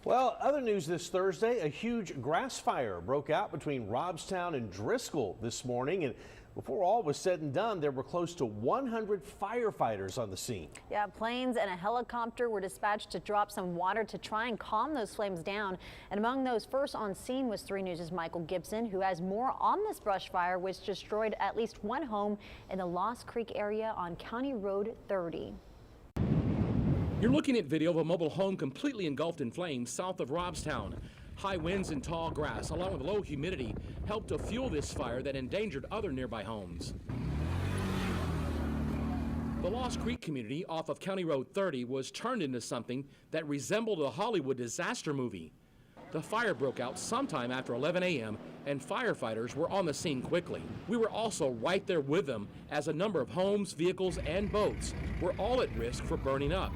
Well, other news this Thursday, a huge grass fire broke out between Robstown and Driscoll this morning. And before all was said and done, there were close to 100 firefighters on the scene. Yeah, planes and a helicopter were dispatched to drop some water to try and calm those flames down. And among those first on scene was 3 News' Michael Gibson, who has more on this brush fire, which destroyed at least one home in the Lost Creek area on County Road 30. You're looking at video of a mobile home completely engulfed in flames south of Robstown. High winds and tall grass, along with low humidity, helped to fuel this fire that endangered other nearby homes. The Lost Creek community off of County Road 30 was turned into something that resembled a Hollywood disaster movie. The fire broke out sometime after 11 a.m. and firefighters were on the scene quickly. We were also right there with them as a number of homes, vehicles, and boats were all at risk for burning up.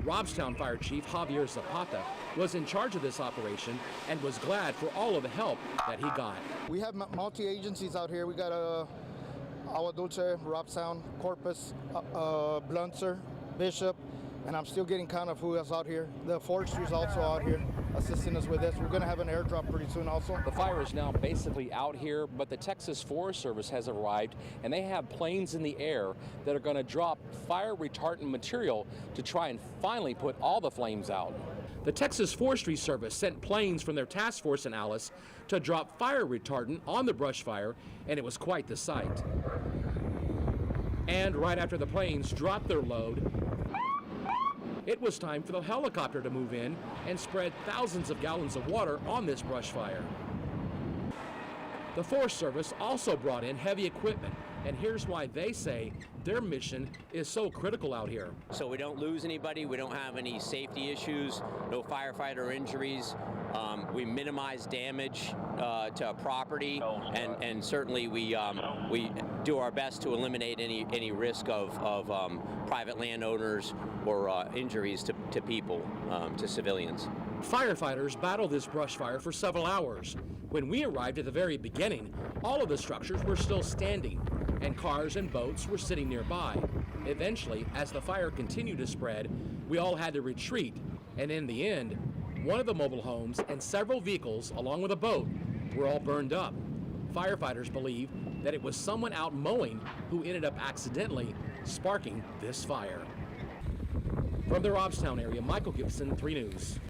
Robstown Fire Chief Javier Zapata was in charge of this operation and was glad for all of the help that he got. We have multi-agencies out here. We got Agua Dulce, Robstown, Corpus, Blunzer, Bishop, and I'm still getting count of who else out here. The forestry is also out here assisting us with this. We're going to have an airdrop pretty soon also. The fire is now basically out here, but the Texas Forest Service has arrived, and they have planes in the air that are going to drop fire retardant material to try and finally put all the flames out. The Texas Forestry Service sent planes from their task force in Alice to drop fire retardant on the brush fire, and it was quite the sight. And right after the planes dropped their load, it was time for the helicopter to move in and spread thousands of gallons of water on this brush fire. The Forest Service also brought in heavy equipment, and here's why they say their mission is so critical out here. So we don't lose anybody, we don't have any safety issues, no firefighter injuries. We minimize damage to property, and certainly we do our best to eliminate any risk of private landowners or injuries to people, to civilians. Firefighters battled this brush fire for several hours. When we arrived at the very beginning, all of the structures were still standing, and cars and boats were sitting nearby. Eventually, as the fire continued to spread, we all had to retreat, and in the end, one of the mobile homes and several vehicles, along with a boat, were all burned up. Firefighters believe that it was someone out mowing who ended up accidentally sparking this fire. From the Robstown area, Michael Gibson, 3 News.